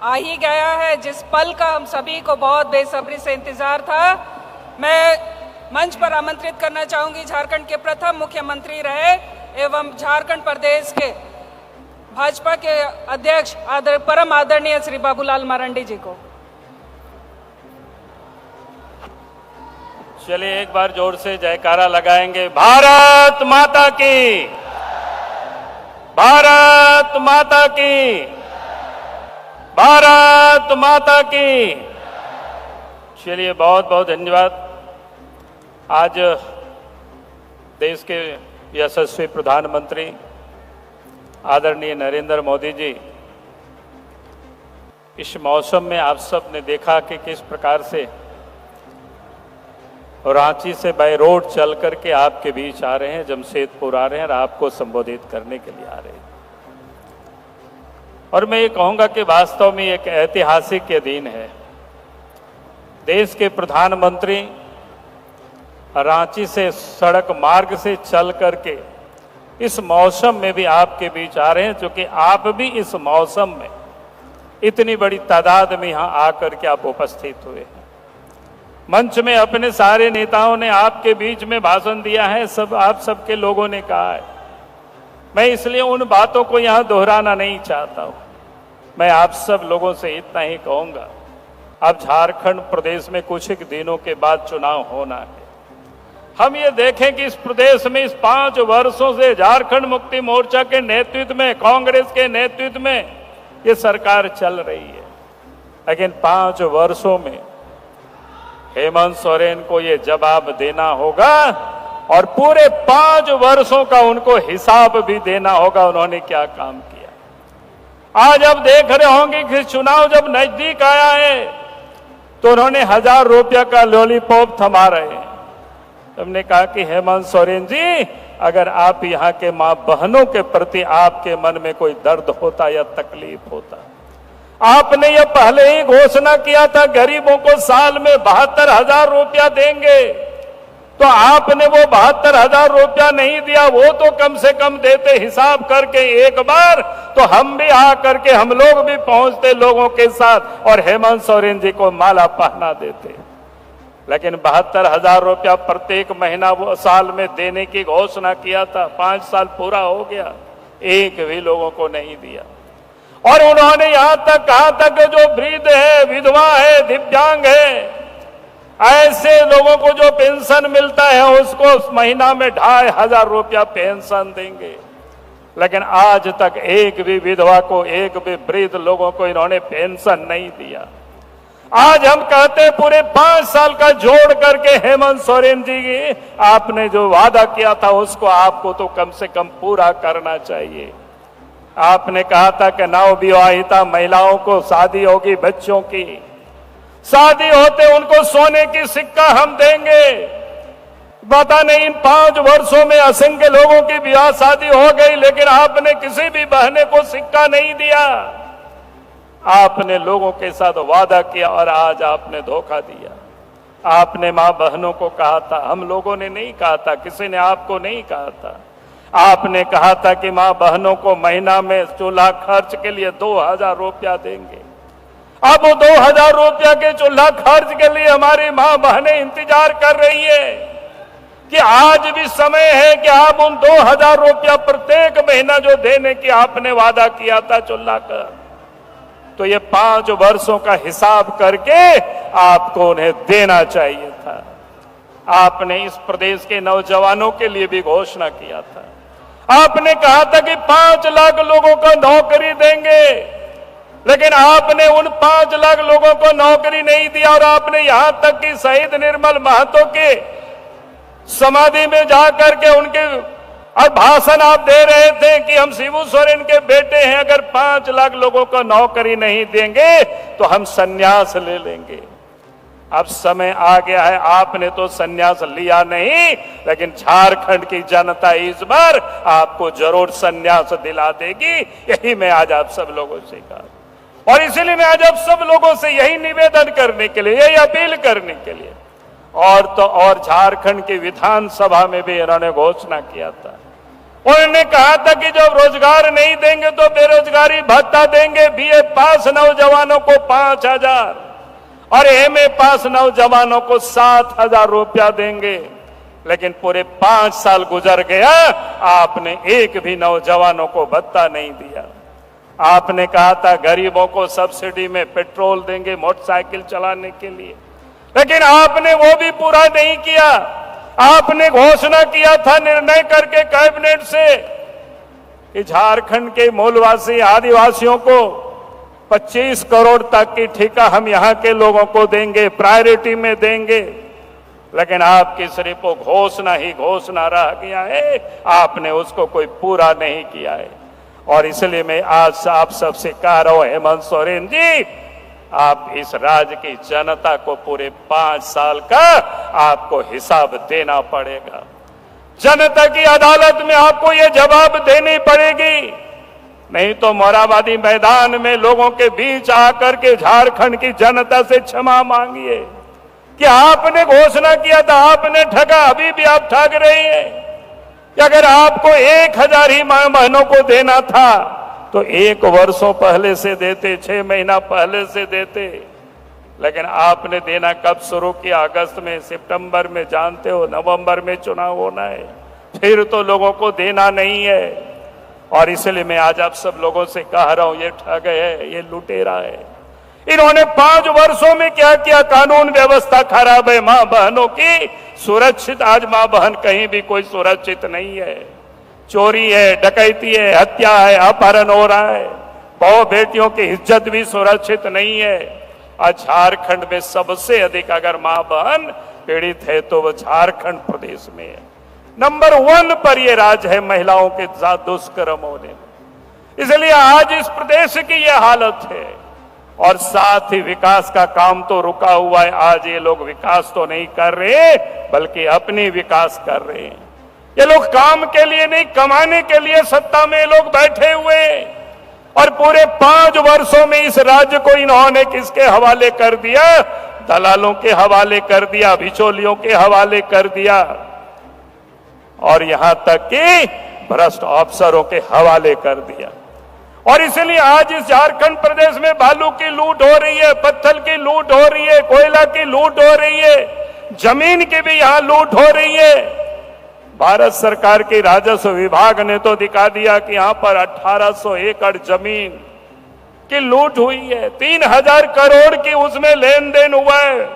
आ ही गया है, जिस पल का हम सभी को बहुत बेसब्री से इंतजार था। मैं मंच पर आमंत्रित करना चाहूंगी झारखंड के प्रथम मुख्यमंत्री रहे एवं झारखंड प्रदेश के भाजपा के अध्यक्ष परम आदरणीय श्री बाबूलाल मरांडी जी को। चलिए एक बार जोर से जयकारा लगाएंगे। भारत माता की, भारत माता की, भारत माता की। चलिए बहुत बहुत धन्यवाद। आज देश के यशस्वी प्रधानमंत्री आदरणीय नरेंद्र मोदी जी, इस मौसम में आप सब ने देखा कि किस प्रकार से रांची से बाय रोड चल करके आपके बीच आ रहे हैं, जमशेदपुर आ रहे हैं और आपको संबोधित करने के लिए आ रहे हैं। और मैं ये कहूंगा कि वास्तव में एक ऐतिहासिक ये दिन है। देश के प्रधानमंत्री रांची से सड़क मार्ग से चल करके इस मौसम में भी आपके बीच आ रहे हैं, क्योंकि आप भी इस मौसम में इतनी बड़ी तादाद में यहां आकर के आप उपस्थित हुए हैं। मंच में अपने सारे नेताओं ने आपके बीच में भाषण दिया है, सब आप सबके लोगों ने कहा है। मैं इसलिए उन बातों को यहां दोहराना नहीं चाहता हूं। मैं आप सब लोगों से इतना ही कहूंगा, अब झारखंड प्रदेश में कुछ ही दिनों के बाद चुनाव होना है। हम ये देखें कि इस प्रदेश में इस 5 वर्षों से झारखंड मुक्ति मोर्चा के नेतृत्व में, कांग्रेस के नेतृत्व में ये सरकार चल रही है, लेकिन 5 वर्षों में हेमंत सोरेन को ये जवाब देना होगा और पूरे 5 वर्षों का उनको हिसाब भी देना होगा, उन्होंने क्या काम किया। आज अब देख रहे होंगे कि चुनाव जब नजदीक आया है तो उन्होंने 1000 रुपया का लॉलीपॉप थमा रहे हैं। हमने कहा कि हेमंत सोरेन जी, अगर आप यहाँ के मां बहनों के प्रति आपके मन में कोई दर्द होता या तकलीफ होता, आपने ये पहले ही घोषणा किया था गरीबों को साल में 72,000 रुपया देंगे, तो आपने वो 72,000 रुपया नहीं दिया। वो तो कम से कम देते हिसाब करके एक बार, तो हम भी आ करके हम लोग भी पहुंचते लोगों के साथ और हेमंत सोरेन जी को माला पहना देते। लेकिन 72,000 रुपया प्रत्येक महीना वो साल में देने की घोषणा किया था। 5 साल पूरा हो गया, एक भी लोगों को नहीं दिया। और उन्होंने यहां तक कहा था कि जो वृद्ध है, विधवा है, दिव्यांग है, ऐसे लोगों को जो पेंशन मिलता है उसको उस महीना में 2,500 रुपया पेंशन देंगे। लेकिन आज तक एक भी विधवा को, एक भी वृद्ध लोगों को इन्होंने पेंशन नहीं दिया। आज हम कहते हैं पूरे 5 साल का जोड़ करके हेमंत सोरेन जी, आपने जो वादा किया था उसको आपको तो कम से कम पूरा करना चाहिए। आपने कहा था कि नवविवाहिता महिलाओं को शादी होगी, बच्चों की शादी होते उनको सोने की सिक्का हम देंगे। पता नहीं इन 5 वर्षों में असंख्य लोगों की ब्याह शादी हो गई, लेकिन आपने किसी भी बहने को सिक्का नहीं दिया। आपने लोगों के साथ वादा किया और आज आपने धोखा दिया। आपने मां बहनों को कहा था, हम लोगों ने नहीं कहा था, किसी ने आपको नहीं कहा था। आपने कहा था कि मां बहनों को महीना में चूल्हा खर्च के लिए 2,000 रुपया देंगे। अब वो 2,000 रुपया के चूल्हा खर्च के लिए हमारी मां बहनें इंतजार कर रही है कि आज भी समय है कि आप उन 2,000 रुपया प्रत्येक महीना जो देने की आपने वादा किया था चूल्हा का, तो ये 5 वर्षों का हिसाब करके आपको उन्हें देना चाहिए था। आपने इस प्रदेश के नौजवानों के लिए भी घोषणा किया था। आपने कहा था कि 5 लाख लोगों को नौकरी देंगे, लेकिन आपने उन 5 लाख लोगों को नौकरी नहीं दिया। और आपने यहां तक कि शहीद निर्मल महतो के समाधि में जाकर के उनके और भाषण आप दे रहे थे कि हम शिबू सोरेन के बेटे हैं, अगर 5 लाख लोगों को नौकरी नहीं देंगे तो हम संन्यास ले लेंगे। अब समय आ गया है, आपने तो संन्यास लिया नहीं, लेकिन झारखंड की जनता इस बार आपको जरूर संन्यास दिला देगी। यही मैं आज आप सब लोगों से कहा, और इसीलिए मैं आज आप सब लोगों से यही निवेदन करने के लिए, यही अपील करने के लिए, और तो और झारखंड की विधानसभा में भी इन्होंने घोषणा किया था उन्होंने कहा था कि जब रोजगार नहीं देंगे तो बेरोजगारी भत्ता देंगे, बीए पास नौजवानों को 5,000 और एमए पास नौजवानों को 7,000 रुपया देंगे। लेकिन पूरे 5 साल गुजर गया, आपने एक भी नौजवानों को भत्ता नहीं दिया। आपने कहा था गरीबों को सब्सिडी में पेट्रोल देंगे मोटरसाइकिल चलाने के लिए, लेकिन आपने वो भी पूरा नहीं किया। आपने घोषणा किया था निर्णय करके कैबिनेट से कि झारखंड के मूलवासी आदिवासियों को 25 करोड़ तक की ठेका हम यहां के लोगों को देंगे, प्रायोरिटी में देंगे। लेकिन आपकी सिर्फ वो घोषणा ही घोषणा रह गया है, आपने उसको कोई पूरा नहीं किया है। और इसलिए मैं आज आप सबसे कह रहा हूं, हेमंत सोरेन जी, आप इस राज्य की जनता को पूरे 5 साल का आपको हिसाब देना पड़ेगा। जनता की अदालत में आपको ये जवाब देनी पड़ेगी, नहीं तो मोराबादी मैदान में लोगों के बीच आकर के झारखंड की जनता से क्षमा मांगिए कि आपने घोषणा किया था, आपने ठगा, अभी भी आप ठग रहे हैं कि अगर आपको 1,000 ही महीनों को देना था तो 1 वर्षों पहले से देते, 6 महीना पहले से देते। लेकिन आपने देना कब शुरू किया? अगस्त में, सितंबर में, जानते हो नवंबर में चुनाव होना है, फिर तो लोगों को देना नहीं है। और इसलिए मैं आज आप सब लोगों से कह रहा हूं, ये ठग है, ये लुटेरा है। इन्होंने 5 वर्षों में क्या किया? कानून व्यवस्था खराब है, मां बहनों की सुरक्षित, आज मां बहन कहीं भी कोई सुरक्षित नहीं है। चोरी है, डकैती है, हत्या है, अपहरण हो रहा है, बहु बेटियों की इज्जत भी सुरक्षित नहीं है। आज झारखंड में सबसे अधिक अगर मां बहन पीड़ित है तो वो झारखंड प्रदेश में है। नंबर 1 पर ये राज्य है महिलाओं के साथ दुष्कर्म होने में। इसलिए आज इस प्रदेश की ये हालत है। और साथ ही विकास का काम तो रुका हुआ है। आज ये लोग विकास तो नहीं कर रहे, बल्कि अपनी विकास कर रहे हैं। ये लोग काम के लिए नहीं, कमाने के लिए सत्ता में लोग बैठे हुए। और पूरे 5 वर्षों में इस राज्य को इन्होंने किसके हवाले कर दिया? दलालों के हवाले कर दिया, बिचौलियों के हवाले कर दिया, और यहां तक कि भ्रष्ट अफसरों के हवाले कर दिया। और इसलिए आज इस झारखंड प्रदेश में बालू की लूट हो रही है, पत्थर की लूट हो रही है, कोयला की लूट हो रही है, जमीन की भी यहां लूट हो रही है। भारत सरकार के राजस्व विभाग ने तो दिखा दिया कि यहां पर 1800 एकड़ जमीन की लूट हुई है, 3000 करोड़ की उसमें लेन देन हुआ है।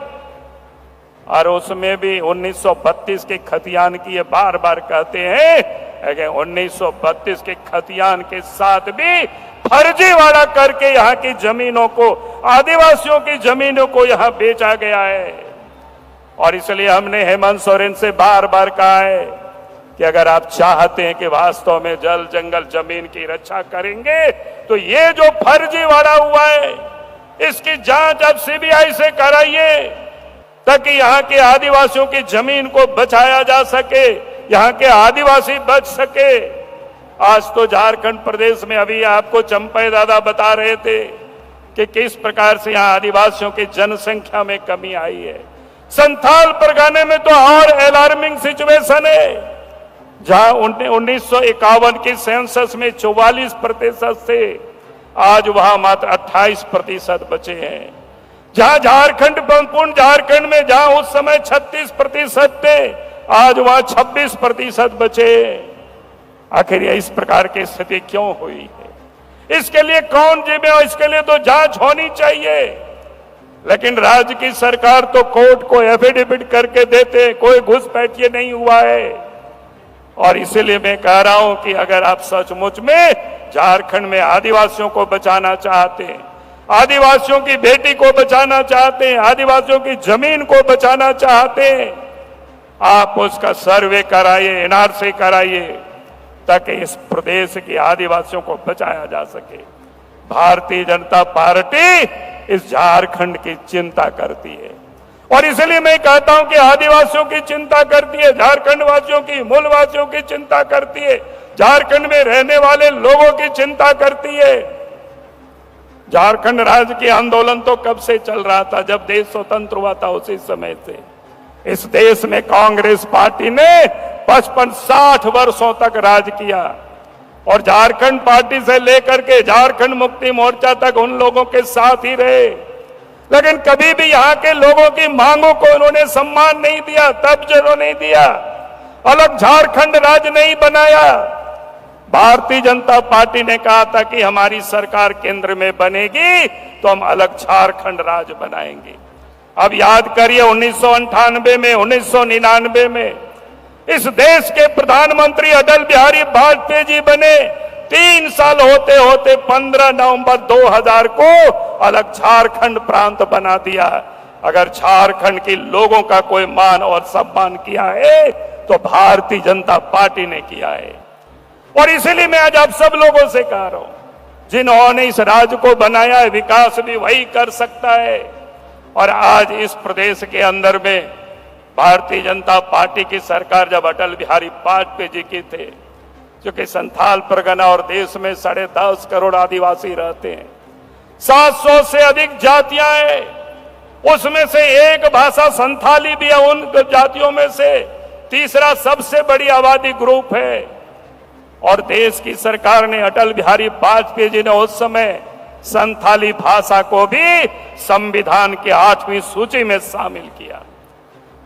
और उसमें भी 1932 के खतियान की ये बार बार कहते हैं, 1932 के खतियान के साथ भी फर्जीवाड़ा करके यहाँ की जमीनों को, आदिवासियों की जमीनों को यहाँ बेचा गया है। और इसलिए हमने हेमंत सोरेन से बार बार कहा है कि अगर आप चाहते हैं कि वास्तव में जल जंगल जमीन की रक्षा करेंगे तो ये जो फर्जीवाड़ा हुआ है इसकी जांच अब सीबीआई से कराइए, ताकि यहाँ के आदिवासियों की जमीन को बचाया जा सके, यहाँ के आदिवासी बच सके। आज तो झारखंड प्रदेश में अभी आपको चंपई दादा बता रहे थे कि किस प्रकार से यहाँ आदिवासियों की जनसंख्या में कमी आई है। संथाल परगने में तो और अलार्मिंग सिचुएशन है, जहां 1951 की सेंसस में 44% थे, आज वहां मात्र 28% बचे हैं। जहां झारखंड, संपूर्ण झारखंड में जहां उस समय 36% थे, आज वहां 26% बचे। आखिर ये इस प्रकार की स्थिति क्यों हुई है? इसके लिए कौन जिम्मेदार? इसके लिए तो जांच होनी चाहिए। लेकिन राज्य की सरकार तो कोर्ट को एफिडेविट करके देते, कोई घुसपैठिए नहीं हुआ है। और इसीलिए मैं कह रहा हूं कि अगर आप सचमुच में झारखंड में आदिवासियों को बचाना चाहते हैं, आदिवासियों की बेटी को बचाना चाहते हैं, आदिवासियों की जमीन को बचाना चाहते हैं, आप उसका सर्वे कराइए, एनआरसी कराइए, ताकि इस प्रदेश के आदिवासियों को बचाया जा सके। भारतीय जनता पार्टी इस झारखंड की चिंता करती है, और इसलिए मैं कहता हूं कि आदिवासियों की चिंता करती है, झारखंड वासियों की, मूलवासियों की चिंता करती है, झारखंड में रहने वाले लोगों की चिंता करती है। झारखंड राज्य के आंदोलन तो कब से चल रहा था? जब देश स्वतंत्र हुआ था उसी समय से इस देश में कांग्रेस पार्टी ने 55-60 वर्षों तक राज किया और झारखंड पार्टी से लेकर के झारखंड मुक्ति मोर्चा तक उन लोगों के साथ ही रहे, लेकिन कभी भी यहां के लोगों की मांगों को उन्होंने सम्मान नहीं दिया, तवज्जो नहीं दिया, अलग झारखंड राज्य नहीं बनाया। भारतीय जनता पार्टी ने कहा था कि हमारी सरकार केंद्र में बनेगी तो हम अलग झारखंड राज्य बनाएंगे। अब याद करिए 1998 में, 1999 में इस देश के प्रधानमंत्री अटल बिहारी वाजपेयी जी बने। 3 साल होते होते 15 नवंबर 2000 को अलग झारखंड प्रांत बना दिया। अगर झारखंड के लोगों का कोई मान और सम्मान किया है तो भारतीय जनता पार्टी ने किया है। और इसीलिए मैं आज आप सब लोगों से कह रहा हूं, जिन्होंने इस राज्य को बनाया है, विकास भी वही कर सकता है। और आज इस प्रदेश के अंदर में भारतीय जनता पार्टी की सरकार जब अटल बिहारी वाजपेयी जी की थे, जो कि संथाल परगना और देश में 10.5 करोड़ आदिवासी रहते हैं, 700 से अधिक जातियां हैं, उसमें से एक भाषा संथाली भी है। उन जातियों में से तीसरा सबसे बड़ी आबादी ग्रुप है। और देश की सरकार ने, अटल बिहारी वाजपेयी जी ने उस समय संथाली भाषा को भी संविधान के 8वीं सूची में शामिल किया,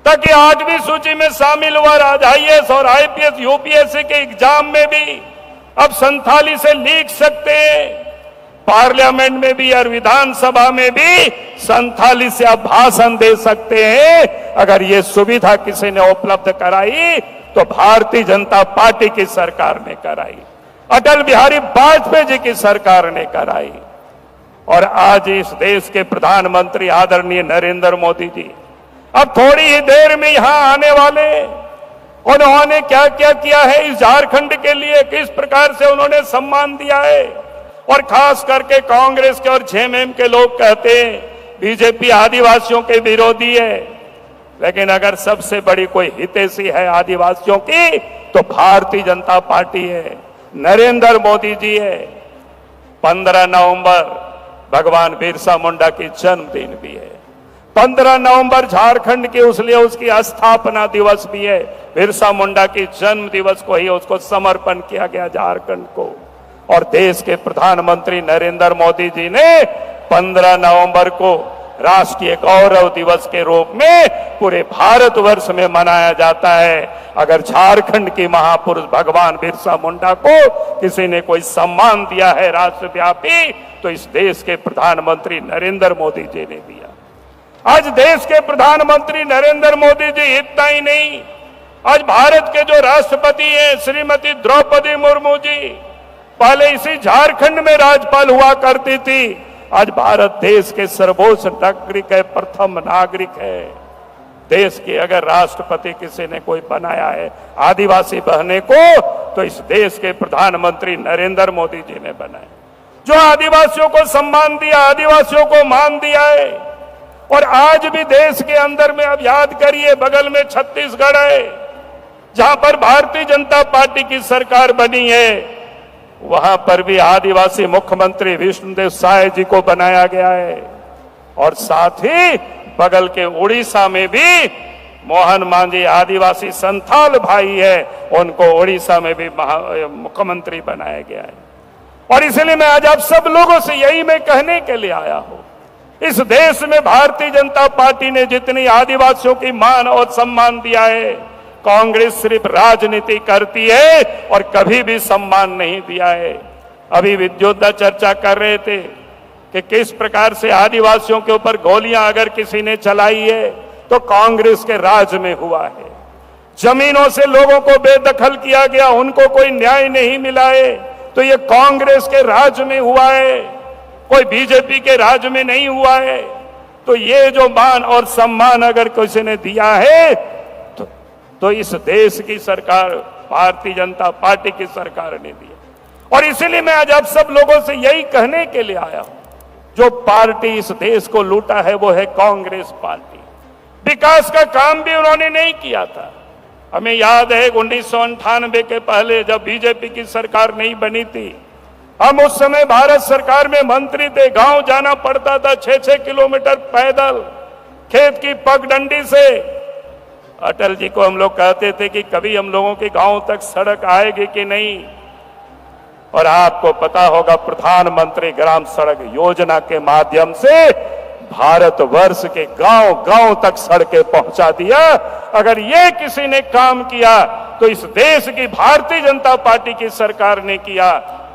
ताकि 8वीं सूची में शामिल हुआ IAS और IPS UPSC के एग्जाम में भी अब संथाली से लिख सकते हैं, पार्लियामेंट में भी और विधानसभा में भी संथाली से आप भाषण दे सकते हैं। अगर ये सुविधा किसी ने उपलब्ध कराई तो भारतीय जनता पार्टी की सरकार ने कराई, अटल बिहारी वाजपेयी जी की सरकार ने कराई। और आज इस देश के प्रधानमंत्री आदरणीय नरेंद्र मोदी जी अब थोड़ी ही देर में यहां आने वाले। उन्होंने क्या क्या किया है इस झारखंड के लिए, किस प्रकार से उन्होंने सम्मान दिया है। और खास करके कांग्रेस के और जेएमएम के लोग कहते हैं बीजेपी आदिवासियों के विरोधी है, लेकिन अगर सबसे बड़ी कोई हितैषी है आदिवासियों की तो भारतीय जनता पार्टी है, नरेंद्र मोदी जी है। 15 नवंबर भगवान बिरसा मुंडा की जन्मदिन भी है। 15 नवंबर झारखंड के उसलिए उसकी स्थापना दिवस भी है। बिरसा मुंडा की जन्म दिवस को ही उसको समर्पण किया गया झारखंड को। और देश के प्रधानमंत्री नरेंद्र मोदी जी ने 15 नवंबर को राष्ट्रीय गौरव दिवस के रूप में पूरे भारतवर्ष में मनाया जाता है। अगर झारखंड की महापुरुष भगवान बिरसा मुंडा को किसी ने कोई सम्मान दिया है राष्ट्रव्यापी, तो इस देश के प्रधानमंत्री नरेंद्र मोदी जी ने दिया। आज देश के प्रधानमंत्री नरेंद्र मोदी जी इतना ही नहीं, आज भारत के जो राष्ट्रपति हैं श्रीमती द्रौपदी मुर्मू जी, पहले इसी झारखंड में राज्यपाल हुआ करती थी। आज भारत देश के सर्वोच्च नागरिक है, प्रथम नागरिक है। देश के अगर राष्ट्रपति किसी ने कोई बनाया है आदिवासी बहने को, तो इस देश के प्रधानमंत्री नरेंद्र मोदी जी ने बनाया, जो आदिवासियों को सम्मान दिया, आदिवासियों को मान दिया है। और आज भी देश के अंदर में अब याद करिए, बगल में छत्तीसगढ़ है, जहां पर भारतीय जनता पार्टी की सरकार बनी है, वहां पर भी आदिवासी मुख्यमंत्री विष्णुदेव साय जी को बनाया गया है। और साथ ही बगल के उड़ीसा में भी मोहन मांझी आदिवासी संथाल भाई है, उनको उड़ीसा में भी मुख्यमंत्री बनाया गया है। और इसलिए मैं आज आप सब लोगों से यही मैं कहने के लिए आया हूं, इस देश में भारतीय जनता पार्टी ने जितनी आदिवासियों की मान और सम्मान दिया है, कांग्रेस सिर्फ राजनीति करती है और कभी भी सम्मान नहीं दिया है। अभी विद्योद्धा चर्चा कर रहे थे कि किस प्रकार से आदिवासियों के ऊपर गोलियां अगर किसी ने चलाई है तो कांग्रेस के राज में हुआ है। जमीनों से लोगों को बेदखल किया गया, उनको कोई न्याय नहीं मिला है, तो ये कांग्रेस के राज में हुआ है, कोई बीजेपी के राज में नहीं हुआ है। तो ये जो मान और सम्मान अगर किसी ने दिया है तो इस देश की सरकार भारतीय जनता पार्टी की सरकार ने दिया। और इसीलिए मैं आज आप सब लोगों से यही कहने के लिए आया हूं, जो पार्टी इस देश को लूटा है वो है कांग्रेस पार्टी। विकास का काम भी उन्होंने नहीं किया था। हमें याद है 1998 के पहले जब बीजेपी की सरकार नहीं बनी थी, हम उस समय भारत सरकार में मंत्री थे, गांव जाना पड़ता था 6-6 किलोमीटर पैदल, खेत की पगडंडी से अटल जी को हम लोग कहते थे कि कभी हम लोगों के गांव तक सड़क आएगी कि नहीं, और आपको पता होगा प्रधानमंत्री ग्राम सड़क योजना के माध्यम से भारतवर्ष के गांव गांव तक सड़कें पहुंचा दिया। अगर ये किसी ने काम किया तो इस देश की भारतीय जनता पार्टी की सरकार ने किया,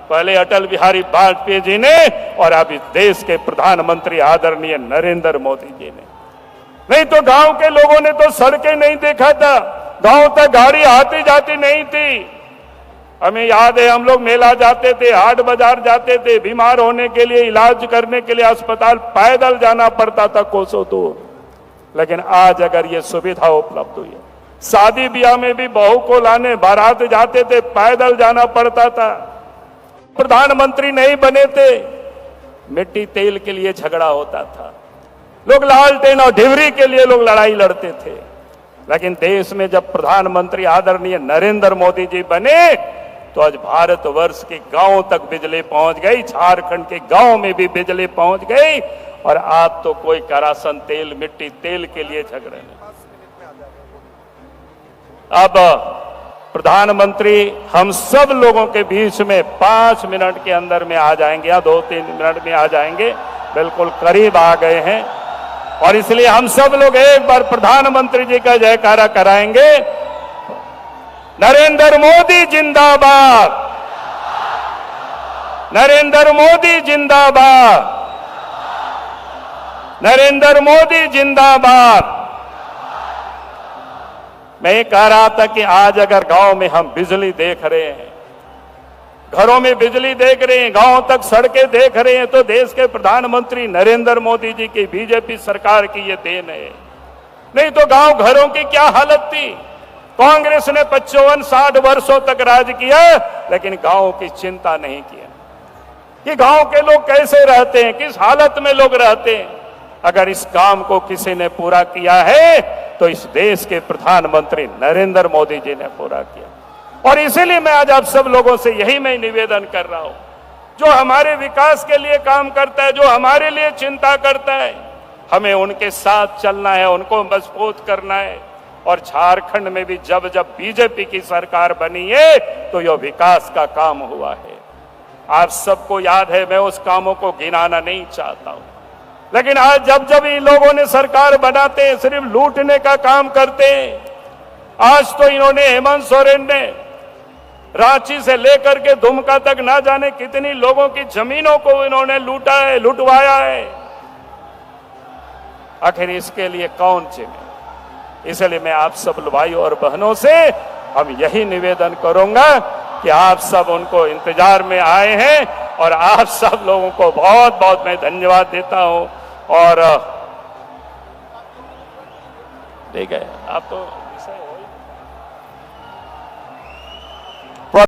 पहले अटल बिहारी वाजपेयी जी ने और अब इस देश के प्रधानमंत्री आदरणीय नरेंद्र मोदी जी ने। नहीं तो गांव के लोगों ने तो सड़कें नहीं देखा था, गांव तक गाड़ी आती जाती नहीं थी। हमें याद है हम लोग मेला जाते थे, हाट बाजार जाते थे, बीमार होने के लिए, इलाज करने के लिए अस्पताल पैदल जाना पड़ता था कोसों दूर। लेकिन आज अगर ये सुविधा उपलब्ध हुई है, शादी ब्याह में भी बहू को लाने बारात जाते थे, पैदल जाना पड़ता था। प्रधानमंत्री नहीं बने थे, मिट्टी तेल के लिए झगड़ा होता था, लोग लालटेन और डिवरी के लिए लोग लड़ाई लड़ते थे। लेकिन देश में जब प्रधानमंत्री आदरणीय नरेंद्र मोदी जी बने तो आज भारतवर्ष के गांव तक बिजली पहुंच गई, झारखंड के गांव में भी बिजली पहुंच गई, और आप तो कोई करासन तेल मिट्टी तेल के लिए झगड़े नहीं। अब प्रधानमंत्री हम सब लोगों के बीच में 5 मिनट के अंदर में आ जाएंगे या 2-3 मिनट में आ जाएंगे, बिल्कुल करीब आ गए हैं। और इसलिए हम सब लोग एक बार प्रधानमंत्री जी का जयकारा कराएंगे। नरेंद्र मोदी जिंदाबाद, नरेंद्र मोदी जिंदाबाद, नरेंद्र मोदी जिंदाबाद। मैं ये कह रहा था कि आज अगर गांव में हम बिजली देख रहे हैं, घरों में बिजली देख रहे हैं, गांव तक सड़कें देख रहे हैं, तो देश के प्रधानमंत्री नरेंद्र मोदी जी की बीजेपी सरकार की ये देन है। नहीं तो गांव घरों की क्या हालत थी। कांग्रेस ने 55-60 वर्षों तक राज किया, लेकिन गांव की चिंता नहीं किया कि गांव के लोग कैसे रहते हैं, किस हालत में लोग रहते हैं। अगर इस काम को किसी ने पूरा किया है तो इस देश के प्रधानमंत्री नरेंद्र मोदी जी ने पूरा किया। और इसीलिए मैं आज आप सब लोगों से यही मैं निवेदन कर रहा हूं, जो हमारे विकास के लिए काम करता है, जो हमारे लिए चिंता करता है, हमें उनके साथ चलना है, उनको मजबूत करना है। और झारखंड में भी जब जब बीजेपी की सरकार बनी है तो यह विकास का काम हुआ है। आप सबको याद है, मैं उस कामों को गिनाना नहीं चाहता हूं, लेकिन आज जब जब इन लोगों ने सरकार बनाते हैं सिर्फ लूटने का काम करते हैं। आज तो इन्होंने, हेमंत सोरेन ने रांची से लेकर के दुमका तक ना जाने कितनी लोगों की जमीनों को इन्होंने लूटा है, लुटवाया है। आखिर इसके लिए कौन जिम्मेदार? इसलिए मैं आप सब भाइयों और बहनों से हम यही निवेदन करूंगा कि आप सब उनको इंतजार में आए हैं, और आप सब लोगों को बहुत बहुत मैं धन्यवाद देता हूं। और ठीक है, आप तो